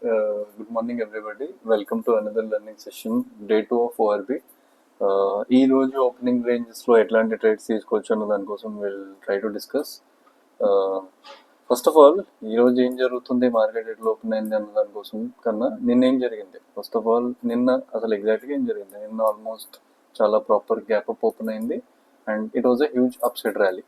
Good morning, everybody. Welcome to another learning session, day 2 of ORB. ఈ రోజు opening రేంజెస్లో ఎట్లాంటి trades తీసుకోవచ్చు అన్న దానికోసం will try to discuss. First of all ఈరోజు ఏం జరుగుతుంది, మార్కెట్ ఎట్లా ఓపెన్ అయింది అన్న దానికోసం కన్నా నిన్న ఏం జరిగింది. ఫస్ట్ ఆఫ్ ఆల్ నిన్న అసలు ఎగ్జాక్ట్గా ఏం జరిగింది, నిన్న ఆల్మోస్ట్ చాలా ప్రాపర్ గ్యాప్ అప్ ఓపెన్ అయింది and it was a huge upside rally.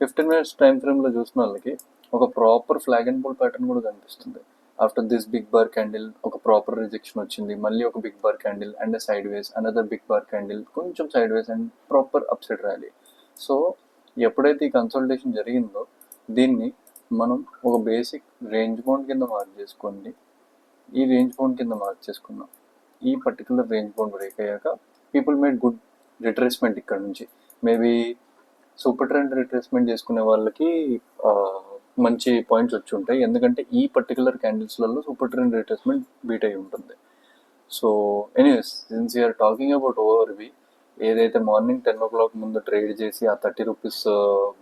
15 minutes time ఫ్రేమ్లో చూసిన వాళ్ళకి ఒక proper flag and bull pattern కూడా కనిపిస్తుంది. After this big bar candle ఒక ప్రాపర్ రిజెక్షన్ వచ్చింది, మళ్ళీ ఒక big bar candle and sideways, another big bar candle, కొంచెం sideways and proper upside rally. So ఎప్పుడైతే ఈ కన్సల్టేషన్ జరిగిందో దీన్ని మనం ఒక బేసిక్ రేంజ్ బౌండ్ కింద మార్క్ చేసుకోండి. ఈ రేంజ్ బౌండ్ కింద మార్క్ చేసుకున్నాం. ఈ పర్టికులర్ రేంజ్ బౌండ్ బ్రేక్ అయ్యాక పీపుల్ మేడ్ గుడ్ రిట్రేస్మెంట్. ఇక్కడ నుంచి మేబీ సూపర్ ట్రెండ్ రిట్రేస్మెంట్ చేసుకునే వాళ్ళకి మంచి పాయింట్స్ వచ్చి ఉంటాయి, ఎందుకంటే ఈ పర్టికులర్ క్యాండిల్స్లలో సూపర్ ట్రెండ్ రిట్రేస్మెంట్ బీట్ అయి ఉంటుంది. So anyways, since you're talking about ఓవర్వి, ఏదైతే మార్నింగ్ 10 o'clock ముందు ట్రేడ్ చేసి ఆ 30 rupees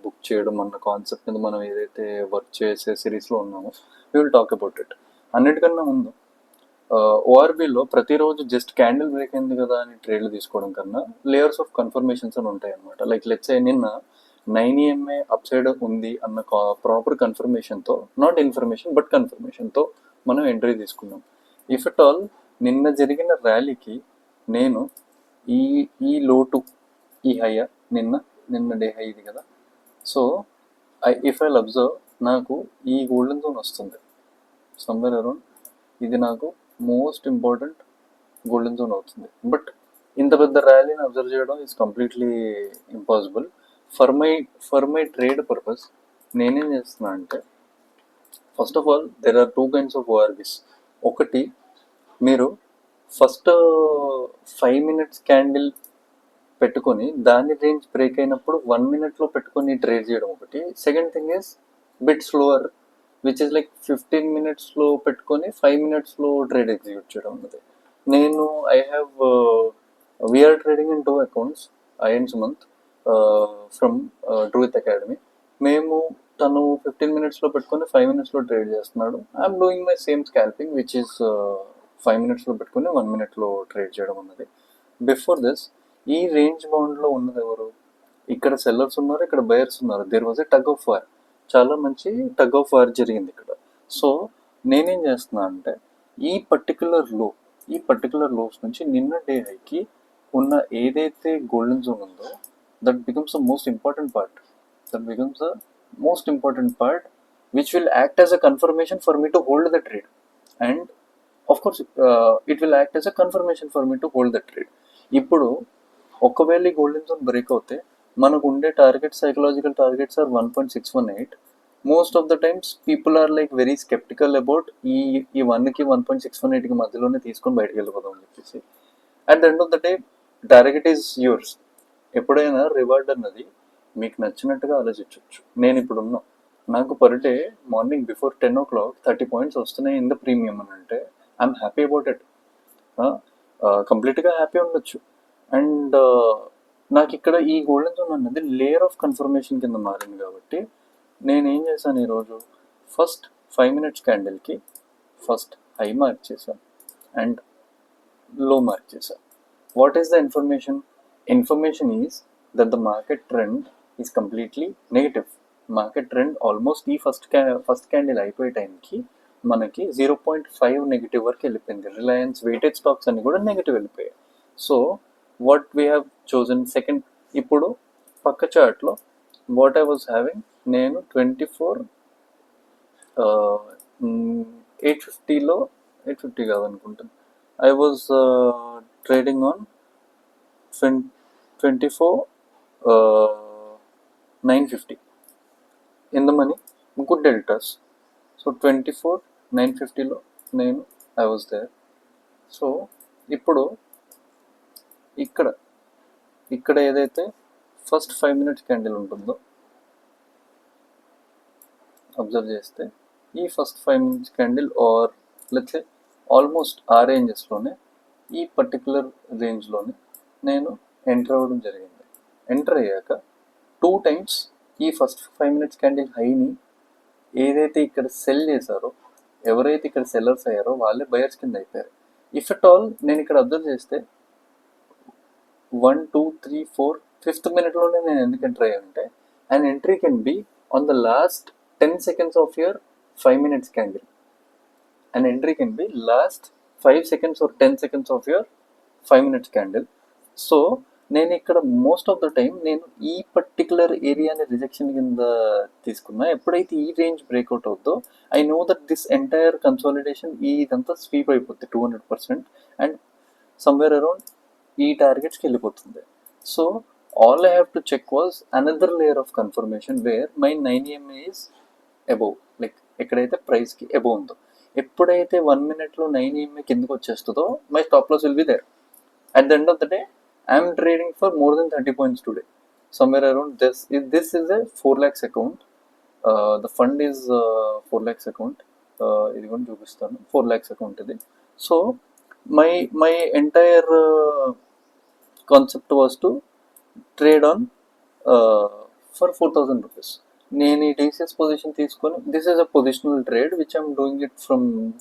బుక్ చేయడం అన్న కాన్సెప్ట్ మీద మనం ఏదైతే వర్క్ చేసే సిరీస్లో ఉన్నామో we will talk about it. అన్నిటికన్నా ముందు ఓఆర్బీలో ప్రతిరోజు జస్ట్ క్యాండిల్ బ్రేక్ అయింది కదా అని ట్రేడ్లు తీసుకోవడం కన్నా లేయర్స్ ఆఫ్ కన్ఫర్మేషన్స్ అని ఉంటాయి అనమాట. లైక్ లెట్స్ ఏ నిన్న 9 EMA అప్ సైడ్ ఉంది అన్న ప్రాపర్ కన్ఫర్మేషన్తో, నాట్ ఇన్ఫర్మేషన్ బట్ కన్ఫర్మేషన్తో మనం ఎంట్రీ తీసుకున్నాం. ఇఫ్ ఎట్ ఆల్ నిన్న జరిగిన ర్యాలీకి నేను ఈ ఈ లోటు, ఈ హైయా, నిన్న డే హై ఇది కదా. సో ఇఫ్ ఐ అబ్జర్వ్, నాకు ఈ గోల్డెన్ జోన్ వస్తుంది సమ్వేర్ అరౌండ్, ఇది నాకు మోస్ట్ ఇంపార్టెంట్ గోల్డెన్ జోన్ అవుతుంది. బట్ ఇంత పెద్ద ర్యాలీని అబ్జర్వ్ చేయడం is completely impossible. For my trade purpose నేనేం చేస్తున్నా అంటే, first of all there are 2 kinds of ORBs. ఒకటి, మీరు ఫస్ట్ 5 minutes క్యాండిల్ పెట్టుకొని దాని రేంజ్ బ్రేక్ అయినప్పుడు 1 minute పెట్టుకొని ట్రేడ్ చేయడం ఒకటి. Second thing is bit slower, which is like 15 minutes పెట్టుకొని 5 minutes ట్రేడ్ ఎగ్జిక్యూట్ చేయడం అన్నది. నేను we're trading in 2 accounts, I and Sumanth from Truth Academy. మేము తను 15 minutes పెట్టుకొని 5 minutes ట్రేడ్ చేస్తున్నాడు. I'm doing my same scalping which is 5 minutes పెట్టుకొని 1 minute trade చేయడం అన్నది. బిఫోర్ దిస్ ఈ రేంజ్ బౌండ్లో ఉన్నది ఎవరు? ఇక్కడ సెల్లర్స్ ఉన్నారు, ఇక్కడ బయర్స్ ఉన్నారు. There was a tug of war, చాలా మంచి టగ్ ఆఫ్ వార్ జరిగింది ఇక్కడ. సో నేనేం చేస్తున్నా అంటే, ఈ పర్టికులర్ లోస్ నుంచి నిన్న డే హైకి ఉన్న ఏదైతే గోల్డెన్ జోన్ ఉందో that becomes the most important part which will act as a confirmation for me to hold the trade. And of course it will act as a confirmation for me to hold the trade. ఇప్పుడు ఒకవేళ ఈ golden zone break అవుతే మనకు ఉండే psychological targets are 1.618. Most of the times people are like very sceptical about ఈ 1కి 1.618కి మధ్యలోనే తీసుకొని బయటకు వెళ్ళిపోదాం అని చెప్పేసి. At the end of the day target is yours. ఎప్పుడైనా రివార్డ్ అన్నది మీకు నచ్చినట్టుగా ఆలోచించవచ్చు. నేను ఇప్పుడు ఉన్నా, నాకు per day morning before 10 o'clock 30 points వస్తున్నాయి ఇన్ ద ప్రీమియం అని అంటే ఐఎమ్ హ్యాపీ అబౌట్ ఇట్. కంప్లీట్గా హ్యాపీ ఉండొచ్చు. అండ్ నాకు ఇక్కడ ఈ గోల్డెన్ జోన్ అన్నది లేయర్ ఆఫ్ కన్ఫర్మేషన్ కింద మారింది కాబట్టి నేనేం చేశాను, ఈరోజు ఫస్ట్ 5 minutes క్యాండిల్కి ఫస్ట్ హై మార్క్ చేశాను అండ్ లో మార్క్ చేశాను. What is the information? Information is that the market trend is completely negative. Market trend almost ఈ ఫస్ట్ క్యాండిల్ అయిపోయే టైంకి మనకి 0.5 నెగిటివ్ వరకు వెళ్ళిపోయింది. రిలయన్స్ వెయిటెడ్ స్టాక్స్ అన్ని కూడా నెగిటివ్ వెళ్ళిపోయాయి. So what we have chosen second, ఇప్పుడు పక్క చార్ట్లో వాట్ ఐ వాజ్ హ్యావింగ్, నేను 850 కాదనుకుంటాను, I was trading on 24,950 in the money, good deltas. So 24,950 నేను ఐ వాజ్ దేర్. సో ఇప్పుడు ఇక్కడ ఏదైతే ఫస్ట్ 5 minutes క్యాండిల్ ఉంటుందో అబ్జర్వ్ చేస్తే, ఈ first 5 minutes candle or let's say almost ఆ రేంజెస్లోనే, ఈ పర్టికులర్ రేంజ్లోనే నేను ఎంటర్ అవ్వడం జరిగింది. ఎంటర్ అయ్యాక 2 times ఈ ఫస్ట్ 5 minutes క్యాండిల్ హైని ఏదైతే ఇక్కడ సెల్ చేశారో ఎవరైతే ఇక్కడ సెల్లర్స్ అయ్యారో వాళ్ళే బయర్స్ కింద అయిపోయారు. ఇఫ్ అట్ ఆల్ నేను ఇక్కడ అబ్జర్వ్ చేస్తే 1, 2, 3, 4 ఫిఫ్త్ మినిట్లోనే నేను ఎందుకు ఎంటర్ అయ్యానంటే and entry can be on the last 10 seconds of your 5 minutes candle. An entry can be last 5 seconds or 10 seconds of your 5 minutes candle. So నేను ఇక్కడ most of the time నేను ఈ particular ఏరియాని rejection కింద తీసుకున్నా. ఎప్పుడైతే ఈ range breakout అవుతుందో I know that this entire consolidation ఇదంతా స్వీప్ అయిపోతుంది 200%, అండ్ సమ్వేర్ అరౌండ్ ఈ టార్గెట్స్కి వెళ్ళిపోతుంది. So all I have to check was another layer of confirmation where my 9 EMA is above, like ఎక్కడైతే ప్రైస్కి అబోవ్ ఉందో. ఎప్పుడైతే 1 minute 9 EMA కిందకి వచ్చేస్తుందో my stop loss will be there. At the end of the day I'm trading for more than 30 points today. Somewhere around this is a 4 lakhs account. The fund is 4 lakhs account. ఇది కూడా చూపిస్తాను, 4 lakhs account ఇది. So my entire concept was to trade on for 4,000 rupees. నేను ఈ TCS position తీసుకొని this is a positional trade which I'm doing it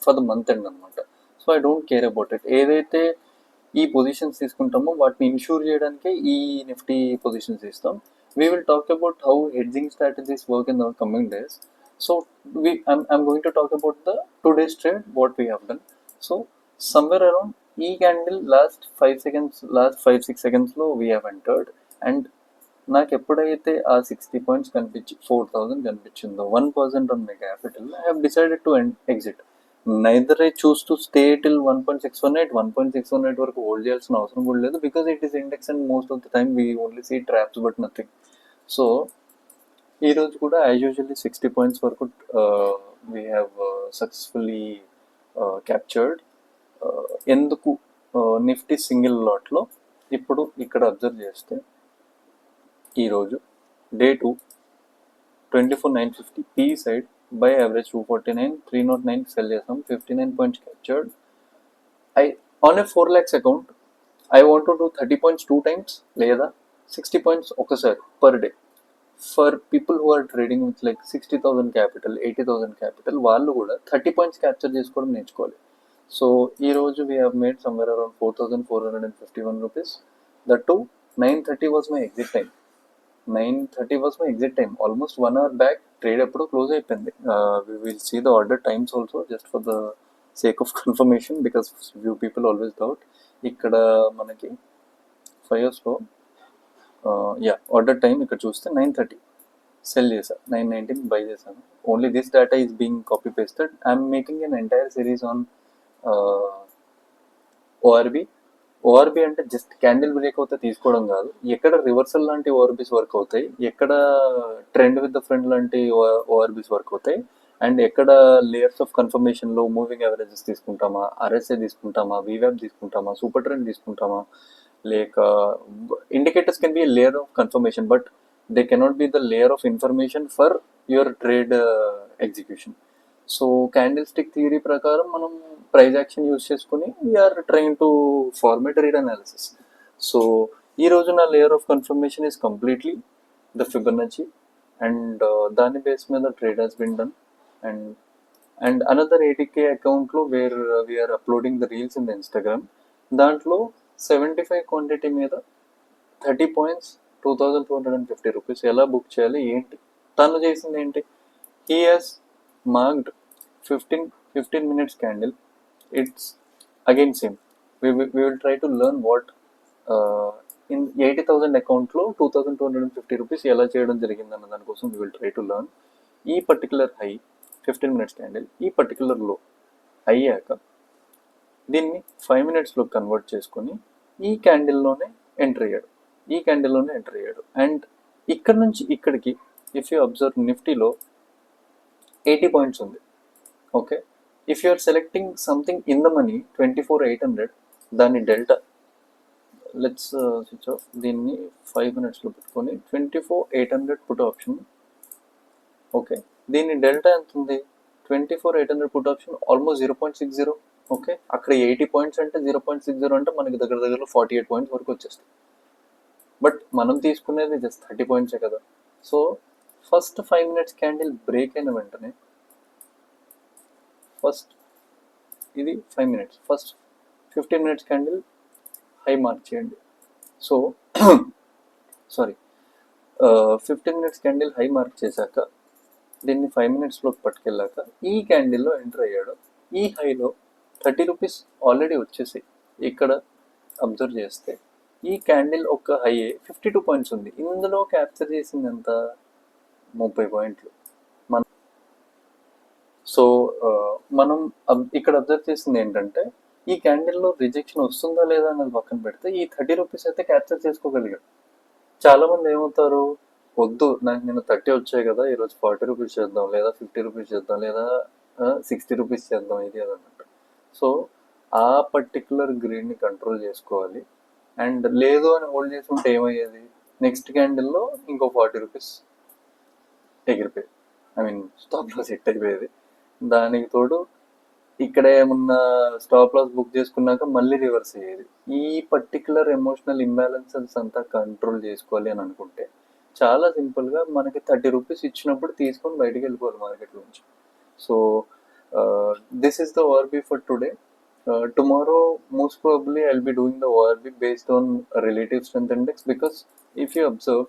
for the month end అనమాట. So I don't care about it. ఏదైతే ఈ positions తీసుకుంటామో వాటిని insure చేయడానికే ఈ నిఫ్టీ పొజిషన్స్ ఇస్తాం. We will talk about how hedging strategies work in our coming days. So I'm going to talk about the today's trade what we have done. So somewhere around ఈ candle last 5-6 secondsలో we have entered. And నాకు ఎప్పుడైతే ఆ 60 points కనిపించి 4,000 కనిపించిందో 1% on my capital, I have decided to exit. Neither I choose to stay till 1.618 వరకు hold చేయాల్సిన అవసరం కూడా లేదు, because it is index and most of the time we only see traps but nothing. So ఈరోజు కూడా as usually 60 points వరకు we have successfully captured. ఎందుకు Nifty single లాట్లో ఇప్పుడు ఇక్కడ అబ్జర్వ్ చేస్తే ఈరోజు day 2 24,950 P side buy average 249, 309 sell చేసాం, 59 points captured. On a 4 lakhs account I want to do 30 points 2 times లేదా 60 points ఒకసారి per day. For people who are trading with like 60,000 capital, 80,000 capital, వాళ్ళు కూడా 30 points capture చేసుకోవడం నేర్చుకోవాలి. So ఈరోజు we have made somewhere around 4,451 rupees. That too 9:30 was my exit time. 9:30 was my exit time. Almost 1 hour back trade ఎప్పుడు close అయిపోయింది. We will see the order times also just for the sake of confirmation because few people always doubt. ఇక్కడ మనకి 5 hours order time ఇక్కడ చూస్తే 9:30 cell చేసా, 9:19 by చేశాను. Only this data is being copy pasted. I'm making an entire series on ORB. ORB అంటే just candle break అవుతే తీసుకోవడం కాదు, ఎక్కడ రివర్సల్ లాంటి ఓఆర్బీస్ వర్క్ అవుతాయి, ఎక్కడ ట్రెండ్ విత్ ద ఫ్రెండ్ లాంటి ఓఆర్బీస్ వర్క్ అవుతాయి, అండ్ ఎక్కడ లేయర్స్ ఆఫ్ కన్ఫర్మేషన్లో మూవింగ్ యావరేజెస్ తీసుకుంటామా, ఆర్ఎస్ఐ తీసుకుంటామా, వీవ్యాప్ తీసుకుంటామా, సూపర్ ట్రెండ్ తీసుకుంటామా, లేక indicators can be a layer of confirmation but they cannot be the layer of information for your trade execution. So candle stick theory ప్రకారం మనం ప్రైజ్ యాక్షన్ యూజ్ చేసుకుని we're trying to format read analysis. So ఈ రోజు నా layer of confirmation is completely the Fibonacci, and దాని base మీద trade has been done. And another 80K అకౌంట్లో where we're uploading the reels in the Instagram. దాంట్లో 75 quantity మీద 30 points 2,250 rupees ఎలా book చేయాలి ఏంటి, తను చేసింది ఏంటి, he has marked 15 minutes candle. It's again same. We will try to learn what in 80,000 అకౌంట్లో 2,250 rupees ఎలా చేయడం జరిగిందన్న దానికోసం we will try to learn. ఈ పర్టికులర్ హై 15 minutes క్యాండిల్, ఈ పర్టికులర్ లో అయ్యాక దీన్ని 5 minutesలో కన్వర్ట్ చేసుకొని ఈ క్యాండిల్లోనే ఎంటర్ అయ్యాడు. అండ్ ఇక్కడ నుంచి ఇక్కడికి ఇఫ్ యూ అబ్జర్వ్ నిఫ్టీలో 80 points ఉంది. Okay, if you are selecting something in the money 24,800, దాని డెల్టా లెట్స్ స్విచ్ ఆఫ్, దీన్ని 5 minutesలో పెట్టుకొని 24,800 పుట్ ఆప్షన్. ఓకే, దీని డెల్టా ఎంత ఉంది, 24,800 పుట్ ఆప్షన్ ఆల్మోస్ట్ 0.60. ఓకే, అక్కడ 80 points అంటే 0.60 అంటే మనకి దగ్గరలో 48 points వరకు వచ్చేస్తాయి. బట్ మనం తీసుకునేది జస్ట్ 30 points కదా. So first 5 minutes candle break అయిన వెంటనే ఫస్ట్ ఇది 5 minutes. First 15 minutes candle high mark చేయండి. So sorry 15 minutes candle high mark చేశాక దీన్ని 5 minutesలోకి పట్టుకెళ్ళాక ఈ క్యాండిల్లో ఎంటర్ అయ్యాడు. ఈ హైలో 30 రూపీస్ ఆల్రెడీ వచ్చేసి ఇక్కడ అబ్జర్వ్ చేస్తే ఈ క్యాండిల్ ఒక హై 52 పాయింట్స్ ఉంది. ఇందులో క్యాప్చర్ చేసింది ఎంత? 30 పాయింట్లు. సో మనం ఇక్కడ అబ్జర్వ్ చేసింది ఏంటంటే ఈ క్యాండిల్లో రిజెక్షన్ వస్తుందా లేదా అన్నది పక్కన పెడితే ఈ 30 రూపీస్ అయితే క్యాప్చర్ చేసుకోగలిగాం. చాలా మంది ఏమవుతారు, వద్దు నాకు నేను 30 వచ్చాయి కదా ఈరోజు 40 రూపీస్ చేద్దాం, లేదా 50 రూపీస్ చేద్దాం, లేదా 60 రూపీస్ చేద్దాం ఇది అదన్నట్టు. సో ఆ పర్టికులర్ గ్రీడ్ని కంట్రోల్ చేసుకోవాలి. అండ్ లేదు అని హోల్డ్ చేసుకుంటే ఏమయ్యేది, నెక్స్ట్ క్యాండిల్లో ఇంకో 40 రూపీస్ ఎగిరిపోయేది, స్టాప్ లాస్ హిట్ అయిపోయేది. దానికి తోడు ఇక్కడ ఏమన్నా స్టాప్ లాస్ బుక్ చేసుకున్నాక మళ్ళీ రివర్స్ అయ్యేది. ఈ పర్టికులర్ ఎమోషనల్ ఇంబ్యాలెన్సెస్ అంతా కంట్రోల్ చేసుకోవాలి అని అనుకుంటే చాలా సింపుల్గా మనకి 30 రూపీస్ ఇచ్చినప్పుడు తీసుకొని బయటికి వెళ్ళిపోవాలి మార్కెట్ నుంచి. So this is the ORB for today. Tomorrow most probably I'll be doing the ORB based on relative strength index, because if you observe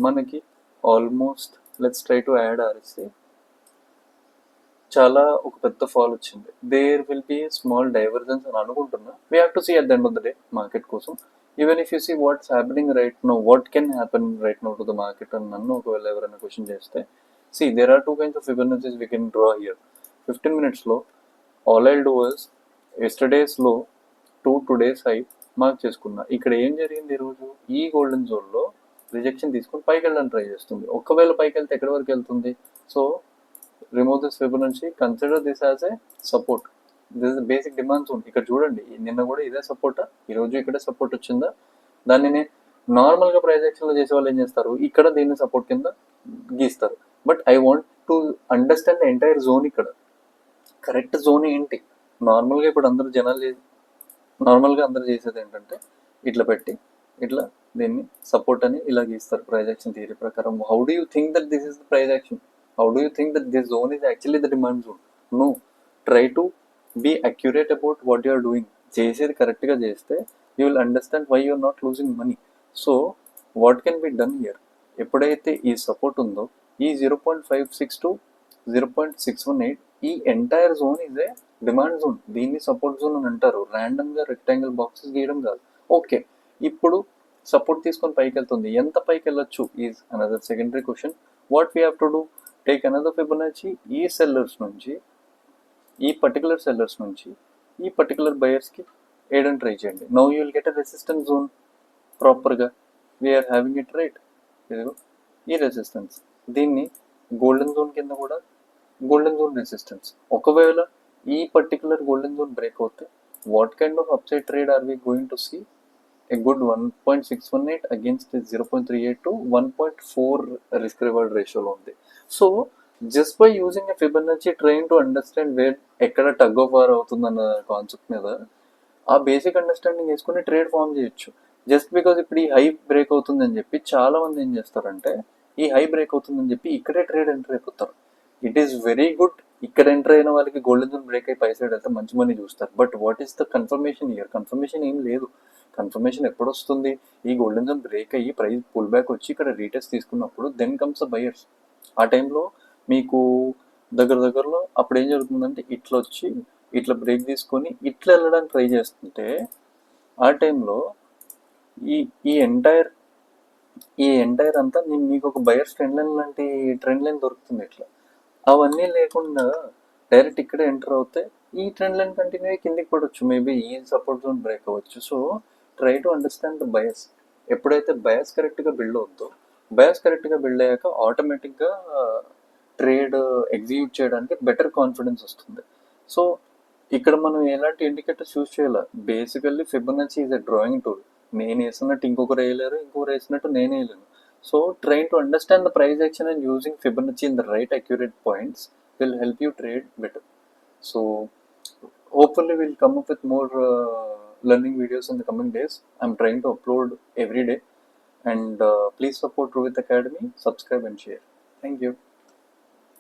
మనకి almost let's try to add RSI చాలా ఒక పెద్ద fall వచ్చింది. There will be small divergence అని అనుకుంటున్నా. We have to see at the end of the day market కోసం. Even if you see what's happening right now, what can happen right now to the market అని నన్ను ఒకవేళ ఎవరైనా question చేస్తే, see there are 2 kinds of Fibonacci's we can draw here. 15 minutesలో all I'll do is yesterday's లో to today's high mark చేసుకున్నా. ఇక్కడ ఏం జరిగింది, ఈరోజు ఈ గోల్డెన్ జోన్లో రిజెక్షన్ తీసుకొని పైకి వెళ్ళడానికి ట్రై చేస్తుంది. ఒకవేళ పైకి వెళ్తే ఎక్కడి వరకు వెళ్తుంది? So remove this Fibonacci, consider this as a support. This is basic demand zone. ఇక్కడ చూడండి, నిన్న కూడా ఇదే సపోర్టా, ఈరోజు ఇక్కడే సపోర్ట్ వచ్చిందా? దానిని నార్మల్గా ప్రైస్ యాక్షన్లో చేసే వాళ్ళు ఏం చేస్తారు, ఇక్కడ దీన్ని సపోర్ట్ కింద గీస్తారు. But I want to understand the entire zone. ఇక్కడ కరెక్ట్ జోన్ ఏంటి? నార్మల్గా ఇప్పుడు అందరూ అందరూ చేసేది ఏంటంటే ఇట్లా పెట్టి ఇట్లా దీన్ని సపోర్ట్ అని ఇలా గీస్తారు ప్రైస్ యాక్షన్ థియరీ ప్రకారం. How do you think that this is the price action? How do you think that this zone is actually the demand zone? No, try to be accurate about what you are doing. చేసేది కరెక్ట్గా చేస్తే you will understand why you are not losing money. So what can be done here? ఎప్పుడైతే ఈ support ఉందో ఈ 0.56 to 0.618 ఈ entire zone is a demand zone. దీన్ని support zone అని అంటారు. ర్యాండమ్గా రెక్టాంగిల్ బాక్సెస్ గీయడం కాదు. ఓకే, ఇప్పుడు సపోర్ట్ తీసుకొని పైకి వెళ్తుంది. ఎంత పైకి వెళ్ళొచ్చు is another secondary question. What we have to do, take another Fibonacci. ఈ సెల్లర్స్ నుంచి, ఈ పర్టికులర్ సెల్లర్స్ నుంచి ఈ పర్టికులర్ బయర్స్కి వేయడం ట్రై చేయండి. Now you will get a resistance zone ప్రాపర్గా. We're having it right. ఇదిగో ఈ రెసిస్టెన్స్, దీన్ని గోల్డెన్ జోన్ కింద కూడా గోల్డెన్ జోన్ రెసిస్టెన్స్. ఒకవేళ ఈ పర్టికులర్ గోల్డెన్ జోన్ బ్రేక్ అవుతే what kind of upside trade are we going to see? A good 1.618 against 0.38 to 1.4 risk reward రేషియోలో ఉంది. So just by using a Fibonacci trying to understand where ఎక్కడ tug of war అవుతుందన్న concept మీద ఆ basic understanding వేసుకుని trade form చేయొచ్చు. Just because ఇప్పుడు ఈ హై బ్రేక్ అవుతుందని చెప్పి చాలా మంది ఏం చేస్తారంటే ఈ హై బ్రేక్ అవుతుందని చెప్పి ఇక్కడే ట్రేడ్ ఎంటర్ అయిపోతారు. It is very good. ఇక్కడ ఎంటర్ అయిన వాళ్ళకి గోల్డెన్ జోన్ బ్రేక్ అయి పై సైడ్ వెళ్తే మంచి మనీ చూస్తారు. But what is the confirmation year? Confirmation ఏం లేదు. కన్ఫర్మేషన్ ఎప్పుడు వస్తుంది? ఈ గోల్డెన్ జోన్ బ్రేక్ అయ్యి ప్రైస్ పుల్ బ్యాక్ వచ్చి ఇక్కడ రీటెస్ట్ తీసుకున్నప్పుడు దెన్ కమ్స్ ద బయర్స్. ఆ టైంలో మీకు దగ్గరలో అప్పుడు ఏం జరుగుతుందంటే ఇట్లా వచ్చి ఇట్లా బ్రేక్ తీసుకొని ఇట్లా వెళ్ళడానికి ట్రై చేస్తుంటే ఆ టైంలో ఈ ఎంటైర్ అంతా మీకు ఒక బయర్స్ ట్రెండ్ లైన్ లాంటి ట్రెండ్ లైన్ దొరుకుతుంది. ఇట్లా అవన్నీ లేకుండా డైరెక్ట్ ఇక్కడే ఎంటర్ అవుతే ఈ ట్రెండ్ లైన్ కంటిన్యూ కిందికి పడవచ్చు. మేబీ ఈ సపోర్ట్ జోన్ బ్రేక్ అవ్వచ్చు. So try to understand the bias. ఎప్పుడైతే బయస్ కరెక్ట్గా బిల్డ్ అవుతుందో, బయస్ కరెక్ట్గా బిల్డ్ అయ్యాక ఆటోమేటిక్గా ట్రేడ్ ఎగ్జిక్యూట్ చేయడానికి బెటర్ కాన్ఫిడెన్స్ వస్తుంది. సో ఇక్కడ మనం ఎలాంటి ఇండికేటర్స్ యూజ్ చేయాలి? Basically Fibonacci is a drawing tool. నేను వేసినట్టు ఇంకొకరు వేయలేరు, ఇంకొకరు వేసినట్టు నేను వేయలేను. So trying to understand the price action and using Fibonacci in the right accurate points will help you trade better. So hopefully we'll come up with more learning videos in the coming days. I'm trying to upload every day, and please support Rohit Academy, subscribe and share. Thank you.